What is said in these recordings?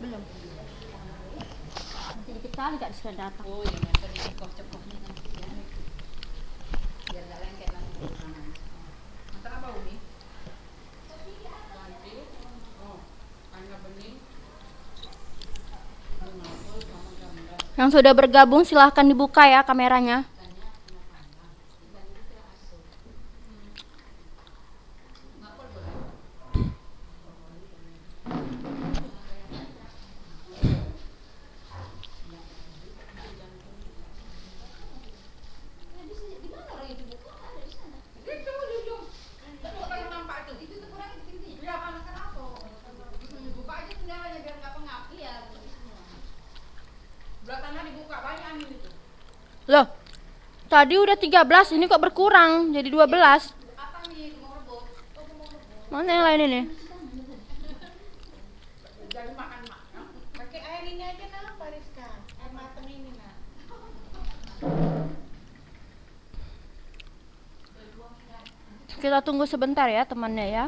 Belum. Nanti dikit kali Kak sudah datang. Oh iya, biasa dicekoh-cekohnya nanti ya. Biar nggak lengket nanti makanan. Masak apa Umi? Nanti, oh, hanya bening. Mengapel sama gambar. Yang sudah bergabung silahkan dibuka ya kameranya. Loh, tadi udah 13, ini kok berkurang jadi 12. Mana yang lain ini? Jadi makan makan. Pakai air ini aja nah, Pak Rizka. Air matang ini nah. Kita tunggu sebentar ya temannya ya.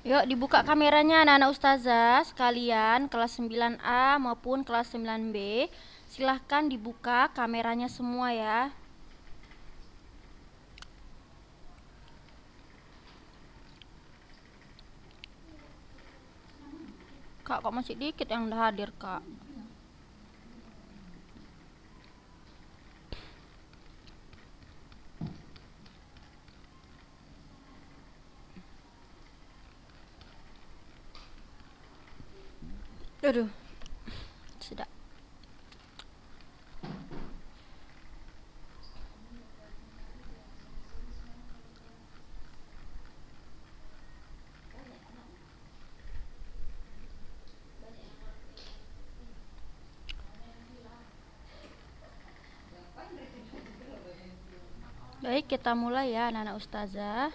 Yuk dibuka kameranya anak-anak ustazah sekalian kelas 9A maupun kelas 9B. Silahkan dibuka kameranya semua ya. Kak, kok masih dikit yang udah hadir, Kak? Aduh. Sudah. Baik, kita mulai ya anak-anak ustazah.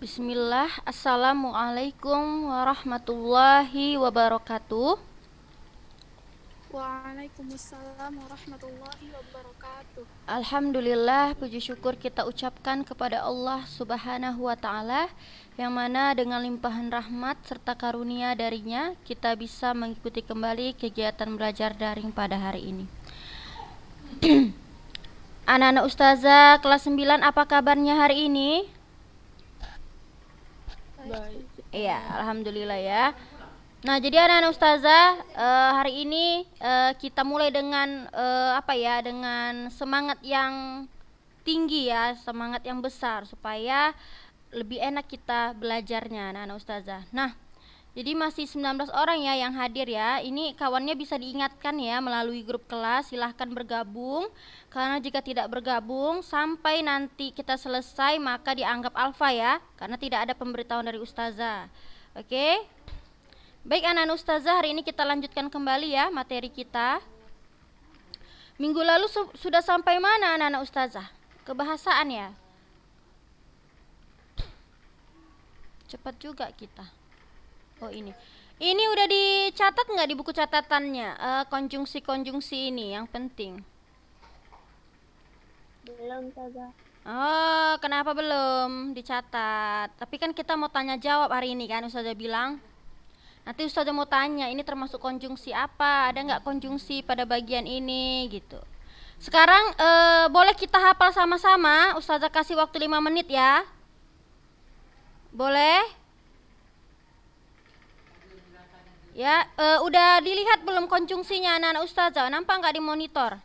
Bismillah, assalamualaikum warahmatullahi wabarakatuh. Waalaikumsalam warahmatullahi wabarakatuh. Alhamdulillah, puji syukur kita ucapkan kepada Allah Subhanahu wa Ta'ala, yang mana dengan limpahan rahmat serta karunia darinya kita bisa mengikuti kembali kegiatan belajar daring pada hari ini. Anak-anak ustazah kelas 9, apa kabarnya hari ini? Baik. Iya, alhamdulillah ya. Nah, jadi anak-anak ustazah, hari ini kita mulai dengan dengan semangat yang tinggi ya, semangat yang besar supaya lebih enak kita belajarnya anak-anak ustazah. Nah, jadi masih 19 orang ya yang hadir ya. Ini kawannya bisa diingatkan ya melalui grup kelas, silahkan bergabung. Karena jika tidak bergabung sampai nanti kita selesai maka dianggap alfa ya, karena tidak ada pemberitahuan dari ustazah. Oke? Baik anak-anak ustazah, hari ini kita lanjutkan kembali ya materi kita. Minggu lalu sudah sampai mana anak-anak ustazah? Kebahasaan ya? Cepat juga kita. Oh ini udah dicatat nggak di buku catatannya konjungsi-konjungsi ini yang penting? Belum saja. Oh, kenapa belum dicatat? Tapi kan kita mau tanya jawab hari ini kan, Ustazah bilang. Nanti Ustazah mau tanya, ini termasuk konjungsi apa? Ada nggak konjungsi pada bagian ini gitu. Sekarang boleh kita hafal sama-sama. Ustazah kasih waktu 5 menit ya. Boleh? Ya, udah dilihat belum konjungsinya anak-anak ustazah? Nampak nggak di monitor?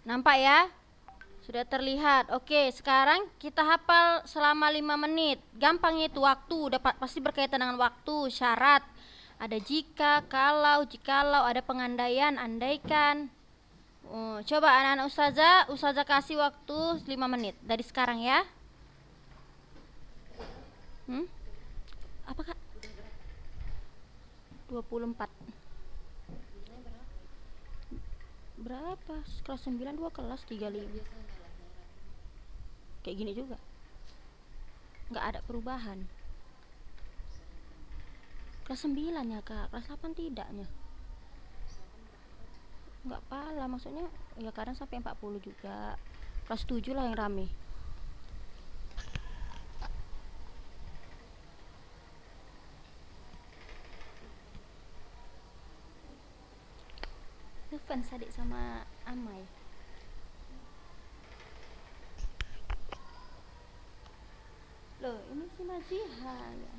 Nampak ya? Sudah terlihat. Oke, sekarang kita hafal selama 5 menit. Gampang itu, waktu udah pasti berkaitan dengan waktu, syarat. Ada jika, kalau, jikalau, ada pengandaian, andaikan. Coba anak-anak ustazah kasih waktu 5 menit dari sekarang ya. Apa Kak? 24. Berapa? Kelas 9 2 kelas 35. Kayak gini juga. Nggak ada perubahan. Kelas 9 ya Kak, kelas 8 tidaknya. Nggak pala, maksudnya ya kadang sampai 40 juga. Kelas 7 lah yang rame. Fans adik sama Amai. Loh, ini si Naziha ya.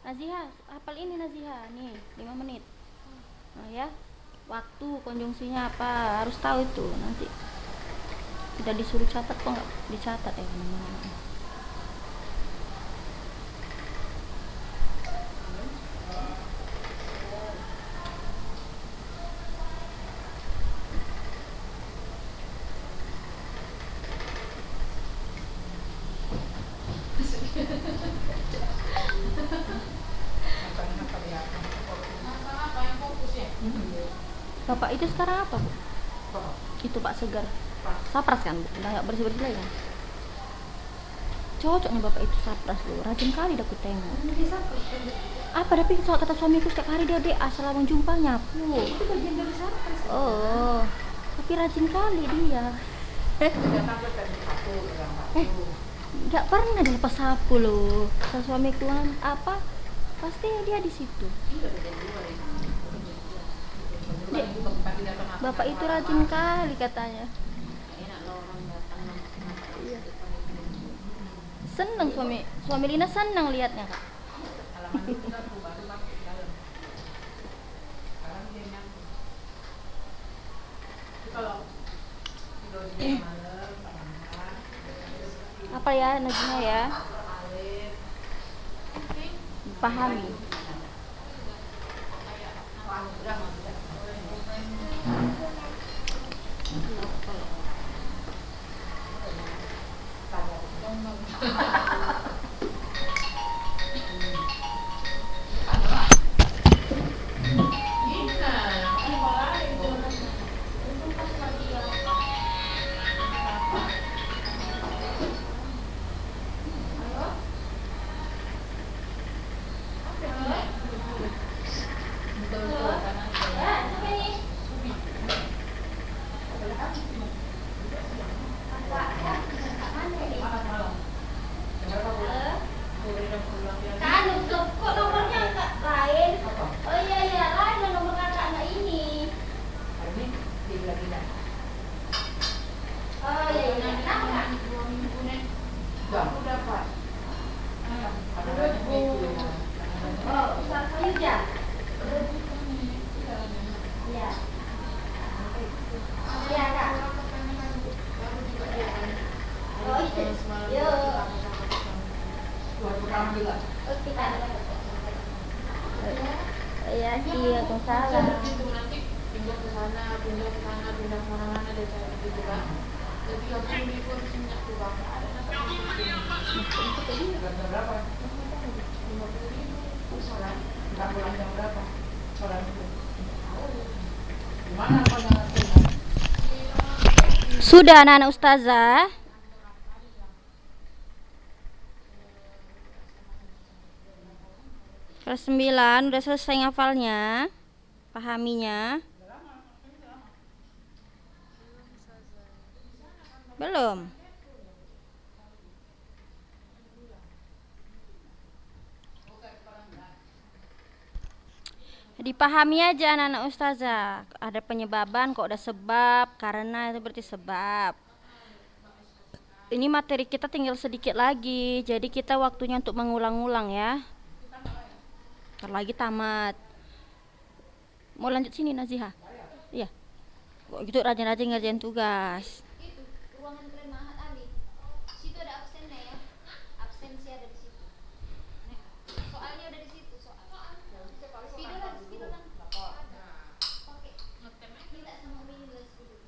Naziha, hafal ini Naziha. Nih, 5 menit. Nah ya, waktu konjungsinya apa harus tahu itu. Nanti udah disuruh catat kok nggak dicatat ya kemana-mana. Bapak itu sekarang apa Bu? Itu Pak Segar. Sapras kan Bu? Udah nggak bersih-bersih lagi kan? Cocoknya Bapak itu sapras loh. Rajin kali dah aku tengok. Apa tapi soal kata suamiku setiap hari dia asal abang jumpa nyapu. Itu bagian dari surprise. Oh, tapi rajin kali dia. Nggak pernah dia lepas sapu loh. Kata suamiku kan apa? Pasti dia di situ. Dek, Bapak itu rajin kali katanya. Iya. Seneng suami Lina seneng liatnya Kak. Apa ya Najma ya? Pahami. Ya, iya, salah. Nanti pindah ke sana, pindah kemana-mana dan saya gitu kan. Jadi 30.000 harus minyak tuh bang. Ada berapa? 50.000. Sholat. Nggak pulang jam berapa? Sholat itu. Gimana pandangan Tuhan? Sudah anak-anak ustazah. Kelas 9 udah selesai ngafalnya, pahaminya. Belum. Dipahami aja anak-anak ustazah. Ada penyebaban kok, ada sebab, karena itu berarti sebab. Ini materi kita tinggal sedikit lagi, jadi kita waktunya untuk mengulang-ulang ya. Ntar lagi tamat. Mau lanjut sini Naziha? Iya. Kok gitu rajin-rajin ngerjain tugas. Itu ruangan kalian Mahat Ali. Situ ada absennya ya. Absensi ada di situ. Soalnya ada di situ soal. Spidolan. Pakai minta sama Umi juga spidol.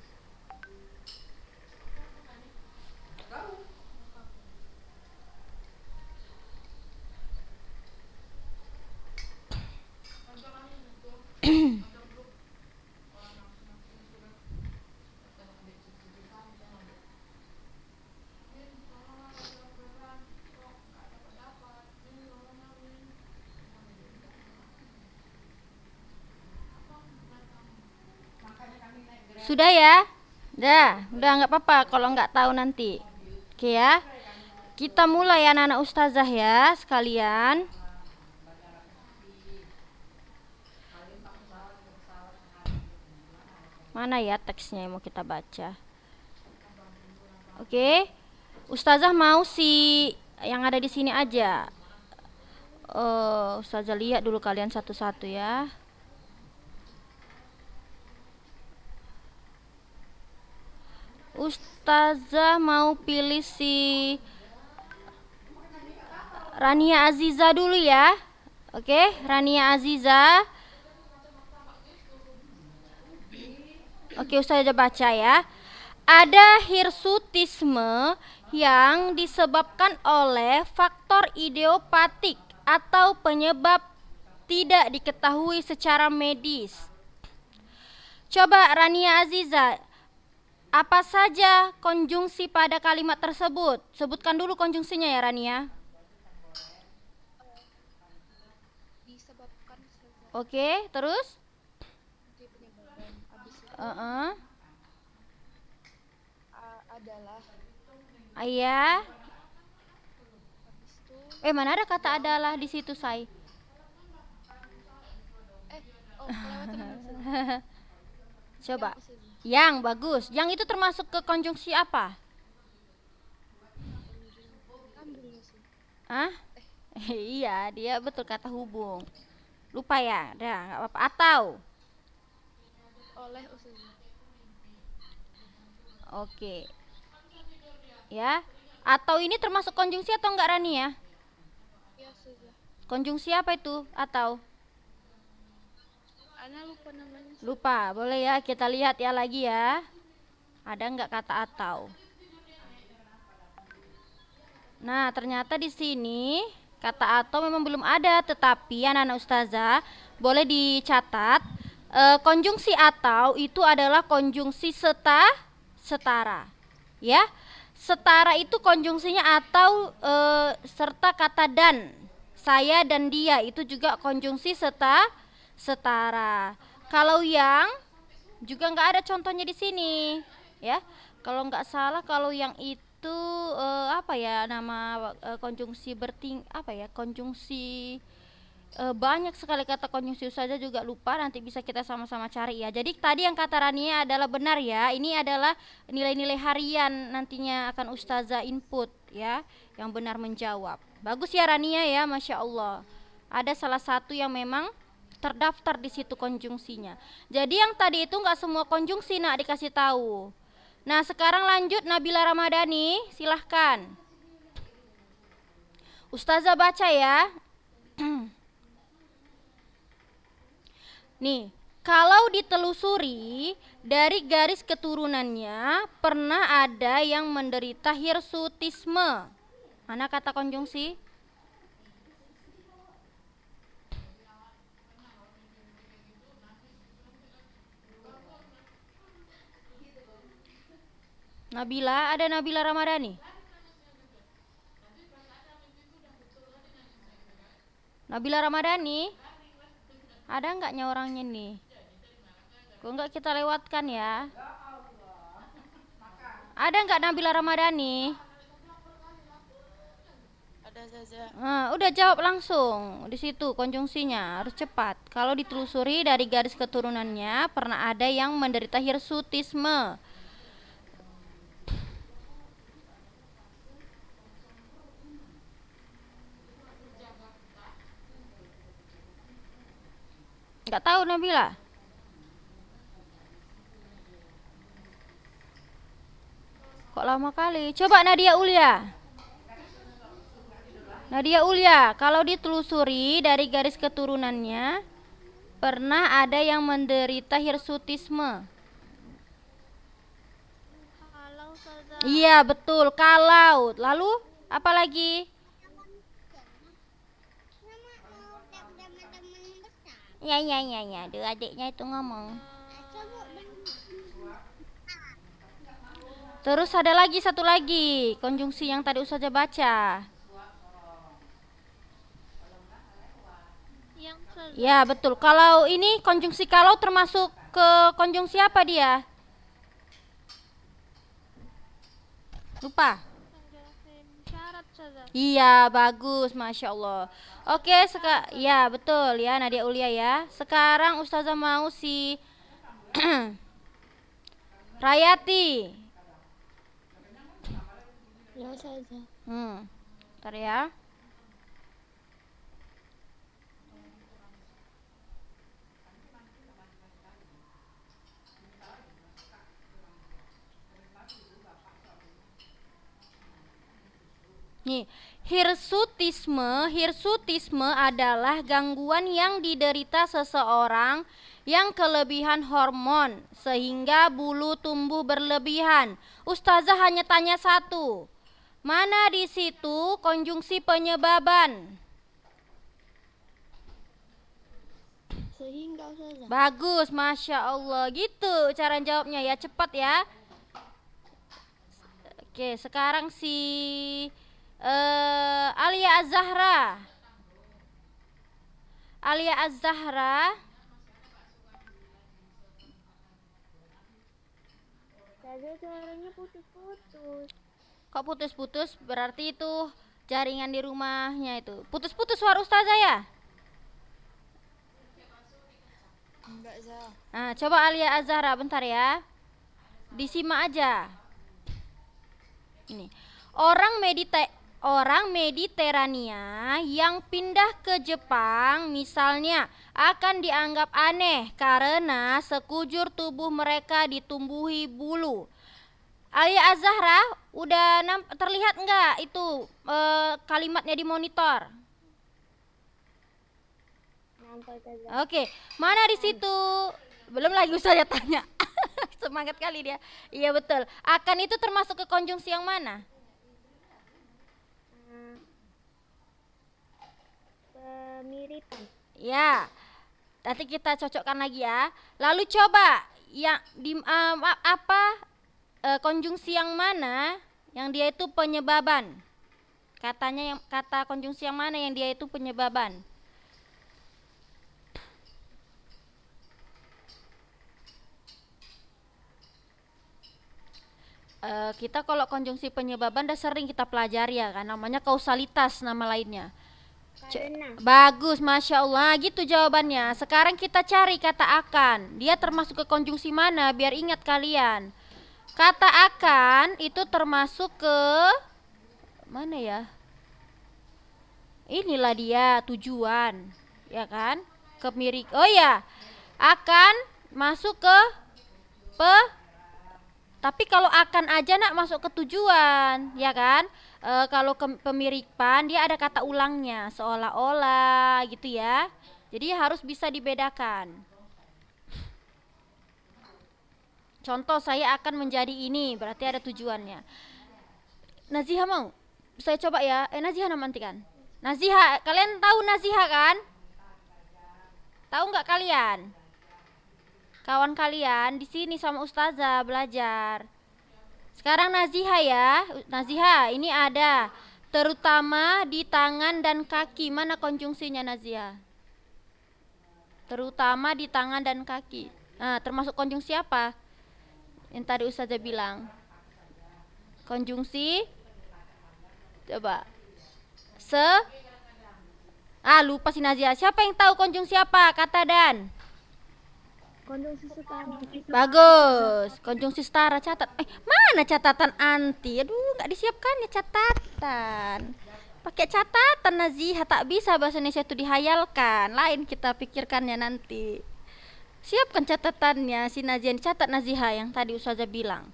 Sudah ya? Udah nggak apa-apa kalau nggak tahu nanti. Oke ya. Kita mulai anak-anak ustazah ya sekalian. Mana ya teksnya yang mau kita baca? Oke. Ustazah mau yang ada di sini aja. Ustazah lihat dulu kalian satu-satu ya. Ustazah mau pilih si Rania Aziza dulu ya. Oke, Rania Aziza. Oke, Ustazah baca ya. Ada hirsutisme yang disebabkan oleh faktor idiopatik atau penyebab tidak diketahui secara medis. Coba Rania Aziza, apa saja konjungsi pada kalimat tersebut? Sebutkan dulu konjungsinya ya Rania. Disebabkan Ustazah. Oke, terus? Di penyebaran. Habis itu adalah. Iya. Habis itu Mana ada kata adalah di situ, Say? kelewatan Ustazah. Coba. Ustazah. Yang bagus. Yang itu termasuk ke konjungsi apa? Sambung ya sih. Hah? Iya, dia betul kata hubung. Lupa ya? Dah, nggak apa-apa. Atau? Oleh Ustazah. Oke. Ya. Atau ini termasuk konjungsi atau enggak Rani ya? Ya Ustazah. Konjungsi apa itu? Atau? Ana lupa namanya. Lupa. Boleh ya, kita lihat ya lagi ya. Ada enggak kata atau? Nah, ternyata di sini kata atau memang belum ada, tetapi anak-anak ustazah boleh dicatat konjungsi atau itu adalah konjungsi setara. Ya. Setara itu konjungsinya atau serta kata dan. Saya dan dia itu juga konjungsi setara. Kalau yang juga nggak ada contohnya di sini, ya. Kalau nggak salah, kalau yang itu apa ya nama konjungsi konjungsi banyak sekali kata konjungsi saja juga lupa, nanti bisa kita sama-sama cari ya. Jadi tadi yang kata Rania adalah benar ya. Ini adalah nilai-nilai harian nantinya akan ustazah input ya, yang benar menjawab. Bagus ya Rania ya, Masya Allah. Ada salah satu yang memang terdaftar di situ konjungsinya. Jadi yang tadi itu nggak semua konjungsi nak dikasih tahu. Nah sekarang lanjut Nabila Ramadhani, silahkan. Ustazah baca ya. Nih, kalau ditelusuri dari garis keturunannya pernah ada yang menderita hirsutisme. Mana kata konjungsi? Nabila, ada Nabila Ramadhani? Nabila Ramadhani? Ada enggaknya orangnya nih? Kok enggak kita lewatkan ya? Ada enggak Nabila Ramadhani? Ada Ustazah. Udah jawab langsung di situ konjungsinya harus cepat. Kalau ditelusuri dari garis keturunannya pernah ada yang menderita hirsutisme. Enggak tahu Nabila? Kok lama kali? Coba Nadia Ulya. Nadia Ulya, kalau ditelusuri dari garis keturunannya pernah ada yang menderita hirsutisme. Kalau Ustazah. Iya, betul. Kalau. Lalu apa lagi? Ya. Dua adiknya itu ngomong. Terus ada lagi satu lagi konjungsi yang tadi Ustazah baca. Yang Ustazah. Ya betul. Kalau ini konjungsi kalau termasuk ke konjungsi apa dia? Lupa? Yang jelasin syarat Ustazah. Iya, bagus, Masya Allah. Oke, ya betul ya Nadia Ulia ya. Sekarang Ustazah mau si Rayati. Ya Ustazah. Ntar ya. Nih, hirsutisme adalah gangguan yang diderita seseorang yang kelebihan hormon sehingga bulu tumbuh berlebihan. Ustazah hanya tanya satu. Mana di situ konjungsi penyebaban? Sehingga Ustazah. Bagus, Masya Allah. Gitu cara jawabnya ya, cepat ya. Oke, sekarang si Alia Az-Zahra. Alia Az-Zahra. Ustazah suaranya putus-putus. Kok putus-putus? Berarti itu jaringan di rumahnya itu. Putus-putus suara Ustazah ya? Enggak Zah. Nah, coba Alia Az-Zahra bentar ya. Disimak aja. Ini. Orang Mediterania yang pindah ke Jepang misalnya akan dianggap aneh karena sekujur tubuh mereka ditumbuhi bulu. Alia Az-Zahra, udah terlihat enggak itu kalimatnya di monitor? Nampak Ustazah. Oke, mana di situ? Belum lagi saya tanya. Semangat kali dia. Iya betul. Akan itu termasuk ke konjungsi yang mana? Pemiripan. Ya. Nanti kita cocokkan lagi ya. Lalu coba yang konjungsi yang mana yang dia itu penyebaban? Katanya kata konjungsi yang mana yang dia itu penyebaban? Kita kalau konjungsi penyebaban udah sering kita pelajari ya kan, namanya kausalitas nama lainnya. Karena. Bagus, Masya Allah, gitu jawabannya. Sekarang kita cari kata akan. Dia termasuk ke konjungsi mana biar ingat kalian. Kata akan itu termasuk ke mana ya? Inilah dia tujuan, ya kan? Kemirik. Oh ya, akan masuk ke tapi kalau akan aja nak masuk ke tujuan, ya kan? Kalau pemiripan dia ada kata ulangnya, seolah-olah gitu ya. Jadi harus bisa dibedakan. Contoh saya akan menjadi ini, berarti ada tujuannya. Naziha mau? Saya coba ya. Naziha nanti kan? Naziha, kalian tahu Naziha kan? Tahu nggak kalian? Kawan kalian di sini sama Ustazah belajar. Sekarang Naziha ya. Naziha, ini ada terutama di tangan dan kaki. Mana konjungsinya Naziha? Terutama di tangan dan kaki. Nah, termasuk konjungsi apa? Yang tadi Ustazah bilang. Konjungsi coba. Lupa si Naziha. Siapa yang tahu konjungsi apa? Kata Dan. Konjungsi setara. Bagus, konjungsi setara catat. Mana catatan anti? Aduh, nggak disiapkan ya catatan. Pakai catatan Naziha, tak bisa bahasa Indonesia itu dihayalkan. Lain kita pikirkannya nanti. Siapkan catatannya si Naziha, catat Naziha yang tadi Ustazah bilang.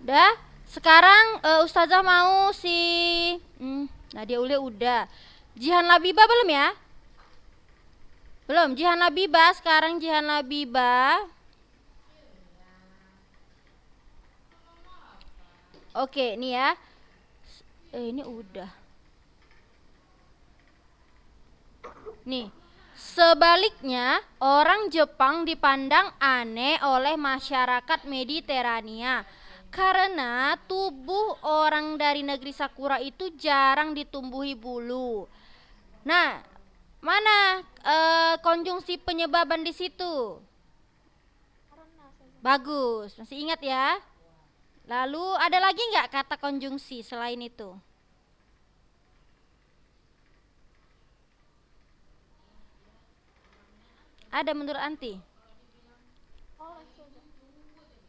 Udah, sekarang Ustazah mau si Nadia Ulia udah. Jihan Labibah belum ya? Belum, Jihan Labibah, sekarang Jihan Labibah. Oke, ini ya. Ini udah. Nih, sebaliknya orang Jepang dipandang aneh oleh masyarakat Mediterania karena tubuh orang dari negeri Sakura itu jarang ditumbuhi bulu. Nah, mana konjungsi penyebaban di situ? Bagus, masih ingat ya? Lalu ada lagi nggak kata konjungsi selain itu? Ada menurut Anti?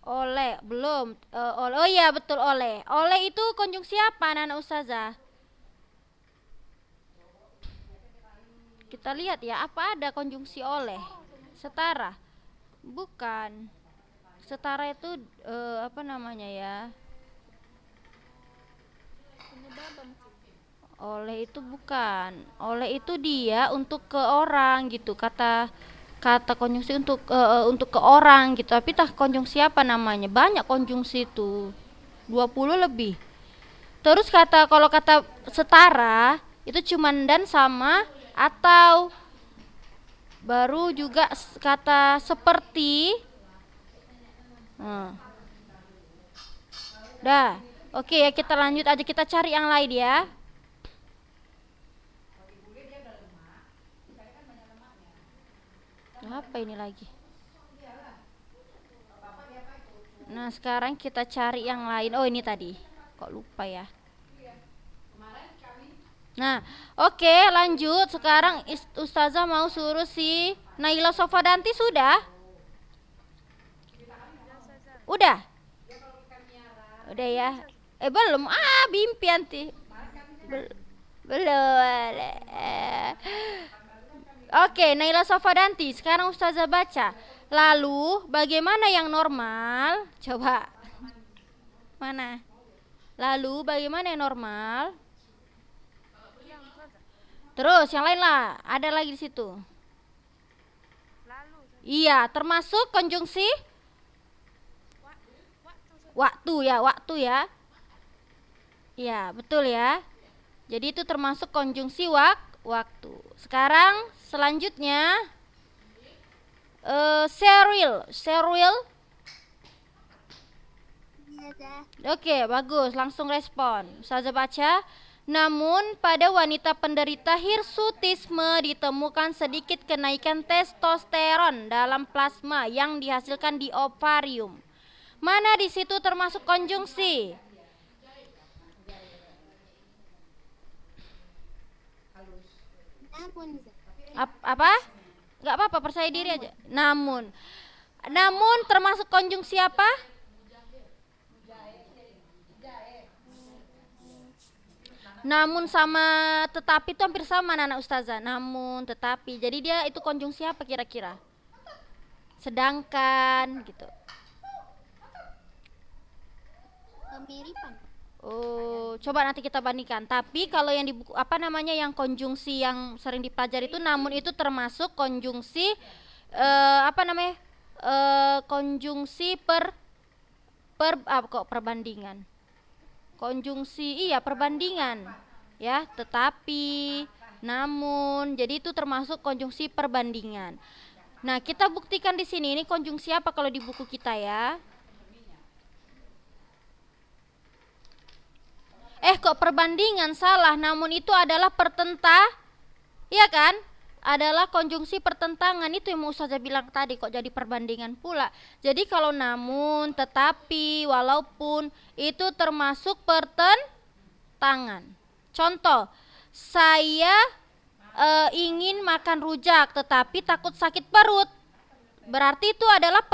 Oleh, belum. Oh iya betul oleh. Oleh itu konjungsi apa anak-anak ustazah? Kita lihat ya, apa ada konjungsi oleh? Setara? Bukan. Setara itu apa namanya ya? Oleh itu bukan. Oleh itu dia untuk ke orang gitu. Kata konjungsi untuk ke orang gitu. Tapi tah konjungsi apa namanya? Banyak konjungsi itu. 20 lebih. Terus kalau kata setara itu cuman dan sama atau, baru juga kata seperti. Dah. Oke ya, kita lanjut aja, kita cari yang lain ya. Apa ini lagi? Nah, sekarang kita cari yang lain. Oh, ini tadi. Kok lupa ya? Nah, oke, lanjut. Sekarang Ustazah mau suruh si Naila Sofadanti sudah? Udah? Udah ya. Belum. Bimpi Anti. Belum. Oke, Naila Sofadanti, sekarang Ustazah baca. Lalu, bagaimana yang normal? Coba. Mana? Lalu, bagaimana yang normal? Terus, yang lain lah. Ada lagi di situ. Iya, termasuk konjungsi waktu ya. Iya, betul ya. Jadi itu termasuk konjungsi waktu. Sekarang selanjutnya serial. Oke, bagus. Langsung respon. Ustazah baca. Namun pada wanita penderita hirsutisme ditemukan sedikit kenaikan testosteron dalam plasma yang dihasilkan di ovarium. Mana di situ termasuk konjungsi? Apa? Gak apa-apa, percaya diri aja. Namun termasuk konjungsi apa? Namun sama tetapi itu hampir sama anak ustazah. Namun, tetapi. Jadi dia itu konjungsi apa kira-kira? Sedangkan gitu. Kemiripan. Oh, coba nanti kita bandingkan. Tapi kalau yang di buku apa namanya yang konjungsi yang sering dipelajari itu, namun itu termasuk konjungsi apa namanya? Konjungsi perbandingan. Konjungsi perbandingan. Ya, tetapi, namun, jadi itu termasuk konjungsi perbandingan. Nah, kita buktikan di sini ini konjungsi apa kalau di buku kita ya? Kok perbandingan salah, namun itu adalah ya kan? Adalah konjungsi pertentangan, itu yang mau Ustazah bilang tadi, kok jadi perbandingan pula. Jadi kalau namun, tetapi, walaupun, itu termasuk pertentangan. Contoh, saya ingin makan rujak tetapi takut sakit perut. Berarti itu adalah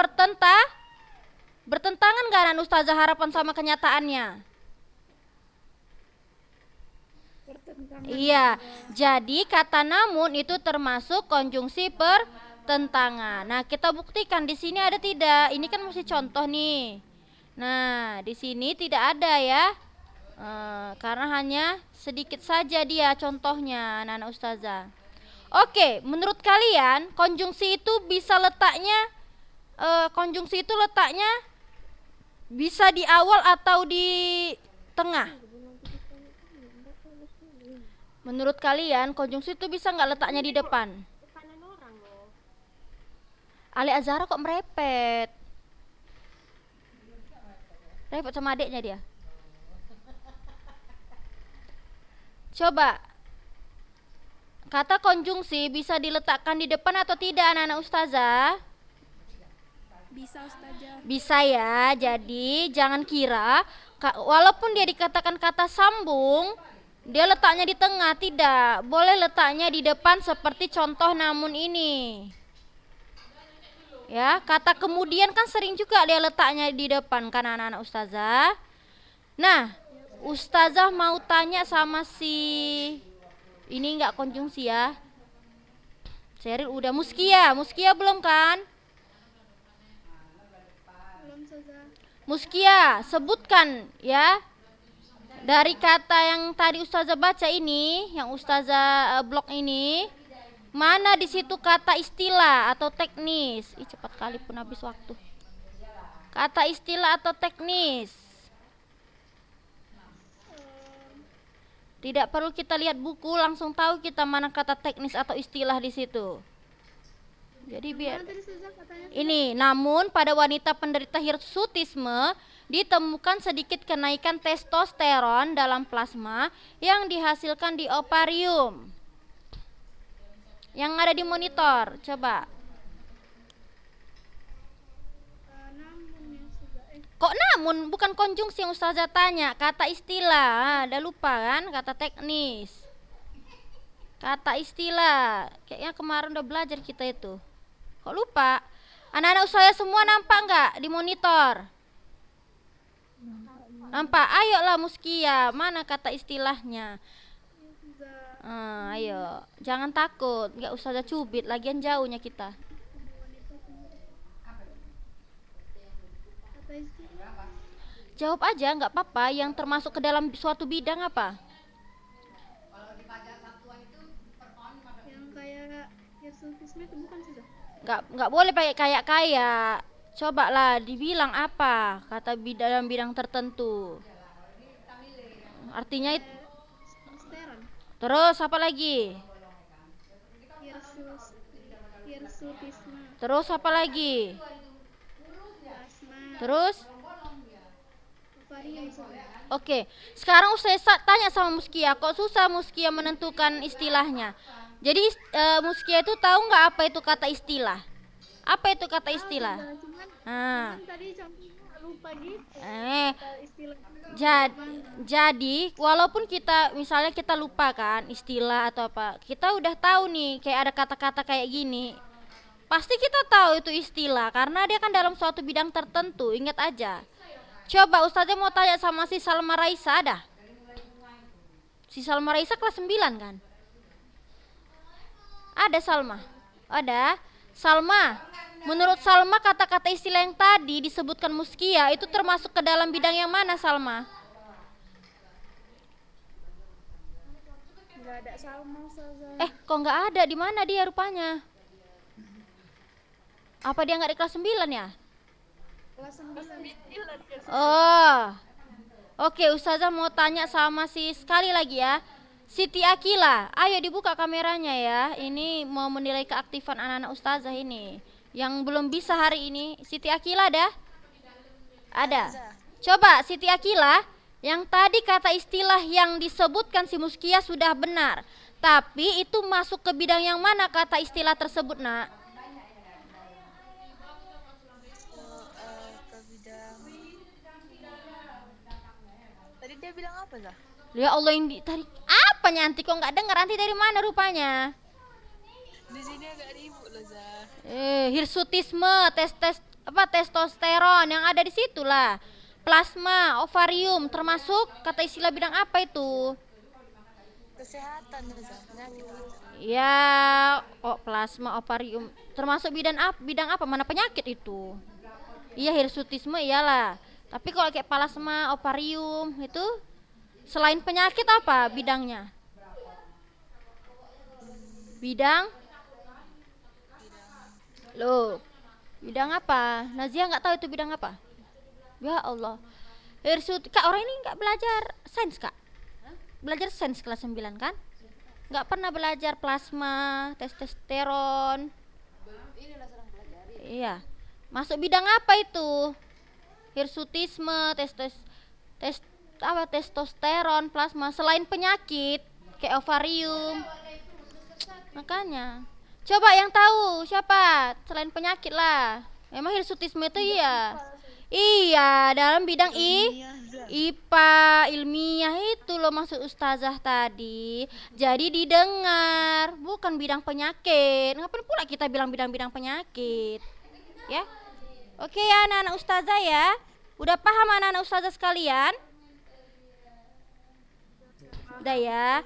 bertentangan gak dengan Ustazah harapan sama kenyataannya? Iya, jadi kata namun itu termasuk konjungsi pertentangan. Nah, kita buktikan di sini ada tidak? Ini kan masih contoh nih. Nah, di sini tidak ada ya, karena hanya sedikit saja dia contohnya, anak ustazah. Oke, menurut kalian konjungsi itu letaknya bisa di awal atau di tengah? Menurut kalian konjungsi itu bisa nggak letaknya di depan? Ali Azhara kok merepet? Repot sama adiknya dia. Coba, kata konjungsi bisa diletakkan di depan atau tidak anak-anak ustazah? Bisa Ustazah. Bisa ya. Jadi jangan kira walaupun dia dikatakan kata sambung, dia letaknya di tengah. Tidak, boleh letaknya di depan seperti contoh namun ini. Ya, kata kemudian kan sering juga dia letaknya di depan kan anak-anak ustazah. Nah, ustazah mau tanya sama si ini enggak konjungsi ya. Seril udah Muskia belum kan? Belum Ustazah. Muskia, sebutkan ya. Dari kata yang tadi ustazah baca ini, yang ustazah blok ini, mana di situ kata istilah atau teknis? Ih, cepat kali pun habis waktu. Kata istilah atau teknis. Tidak perlu kita lihat buku, langsung tahu kita mana kata teknis atau istilah di situ. Jadi biar Mana tadi Ustazah katanya? ini, namun pada wanita penderita hirsutisme ditemukan sedikit kenaikan testosteron dalam plasma yang dihasilkan di ovarium. Yang ada di monitor, coba. Namun ya Ustazah. Kok namun bukan konjungsi yang ustazah tanya, kata istilah. Udah lupa kan, kata teknis. Kata istilah. Kayaknya kemarin udah belajar kita itu. Kok lupa? Anak-anak ustazah semua nampak nggak di monitor? Nampak? Ayolah Muskia, mana kata istilahnya? Ayo, jangan takut, nggak usah cubit, lagian jauhnya kita. Kata istilah Jawab aja, nggak apa-apa. Yang termasuk ke dalam suatu bidang apa? yang kayak hirsutisme itu bukan Ustazah. Nggak boleh pakai kayak. Coba lah dibilang apa kata dalam bidang tertentu. Artinya Testosteron. terus apa lagi? Hirsutisme. Terus apa lagi? Plasma. Terus? Ovarium Ustazah. Oke, sekarang saya tanya sama Muskia, kok susah Muskia menentukan istilahnya? Jadi Muskia itu tahu nggak apa itu kata istilah? Apa itu kata istilah? Nah, Cuman tadi contohnya lupa gitu. Kata istilah. jadi walaupun kita misalnya kita lupa kan istilah atau apa, kita udah tahu nih kayak ada kata-kata kayak gini. Pasti kita tahu itu istilah karena dia kan dalam suatu bidang tertentu, ingat aja. Coba ustazah mau tanya sama si Salma Raisa, ada? Si Salma Raisa kelas 9 kan? Ada Salma? Ada? Salma, menurut Salma kata-kata istilah yang tadi disebutkan Muskia itu termasuk ke dalam bidang yang mana Salma? Enggak ada Salma Ustazah. Kok nggak ada? Di mana dia rupanya? Apa dia nggak di kelas 9 ya? Kelas 9. Oh, oke, ustazah mau tanya sama sekali lagi ya, Siti Akila. Ayo dibuka kameranya ya. Ini mau menilai keaktifan anak-anak ustazah ini. Yang belum bisa hari ini, Siti Akila ada? Ada. Coba Siti Akila, yang tadi kata istilah yang disebutkan si Muskia sudah benar. Tapi itu masuk ke bidang yang mana kata istilah tersebut, Nak? Ke bidang tadi dia bilang apa Zah? Ya Allah, yang tadi apa Nyanti kok nggak dengar? Nanti dari mana rupanya? Di sini agak ribut loh Zah. Hirsutisme, testosteron yang ada di situ lah. Plasma, ovarium, termasuk kata istilah bidang apa itu? Kesehatan Zah. Penyakit gitu. Ya, plasma, ovarium, termasuk bidang apa? Mana penyakit itu? Iya, hirsutisme iyalah. Tapi kalau kayak plasma, ovarium itu selain penyakit apa bidangnya? Bidang? Loh, bidang apa? Nazia nggak tahu itu bidang apa? Ya Allah. Kak, orang ini nggak belajar sains, Kak? Belajar sains kelas 9 kan? Nggak pernah belajar plasma, testosteron. Iya. Masuk bidang apa itu? Hirsutisme, testosteron, plasma, selain penyakit kayak ovarium. Makanya. Coba yang tahu siapa? Selain penyakit lah. Emang hirsutisme itu iya. Iya, dalam bidang Ilmiah, Zah. IPA ilmiah itu loh maksud ustazah tadi. Jadi didengar, bukan bidang penyakit. Ngapain pula kita bilang bidang-bidang penyakit? Ya. Oke ya anak-anak ustazah ya. Udah paham anak-anak ustazah sekalian? Udah ya.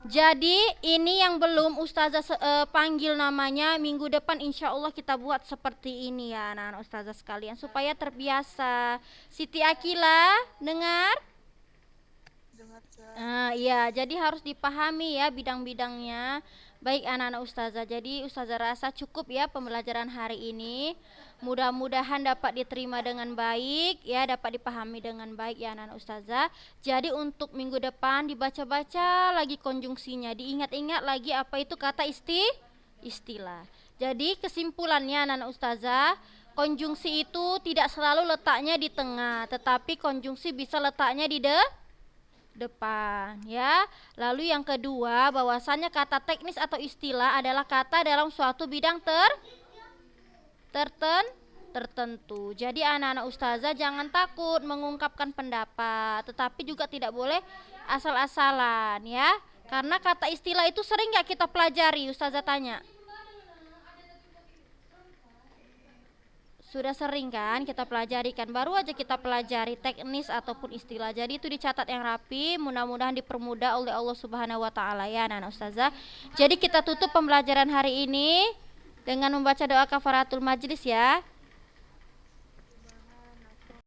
Jadi ini yang belum ustazah panggil namanya, minggu depan insya Allah kita buat seperti ini ya anak-anak ustazah sekalian supaya terbiasa. Siti Akila dengar? Dengar, Zah. Iya, jadi harus dipahami ya bidang-bidangnya. Baik anak-anak ustazah, jadi ustazah rasa cukup ya pembelajaran hari ini. Mudah-mudahan dapat diterima dengan baik ya, dapat dipahami dengan baik ya anak-anak ustazah. Jadi untuk minggu depan dibaca-baca lagi konjungsinya, diingat-ingat lagi apa itu kata istilah. Jadi kesimpulannya anak-anak ustazah, konjungsi itu tidak selalu letaknya di tengah, tetapi konjungsi bisa letaknya di depan ya. Lalu yang kedua, bahwasannya kata teknis atau istilah adalah kata dalam suatu bidang tertentu. Jadi anak-anak ustazah jangan takut mengungkapkan pendapat, tetapi juga tidak boleh asal-asalan ya. Karena kata istilah itu sering nggak kita pelajari, ustazah tanya. Sudah sering kan kita pelajari kan, baru aja kita pelajari teknis ataupun istilah. Jadi itu dicatat yang rapi, mudah-mudahan dipermudah oleh Allah Subhanahu wa taala ya anak-anak ustazah. Jadi kita tutup pembelajaran hari ini dengan membaca doa kafaratul majlis ya.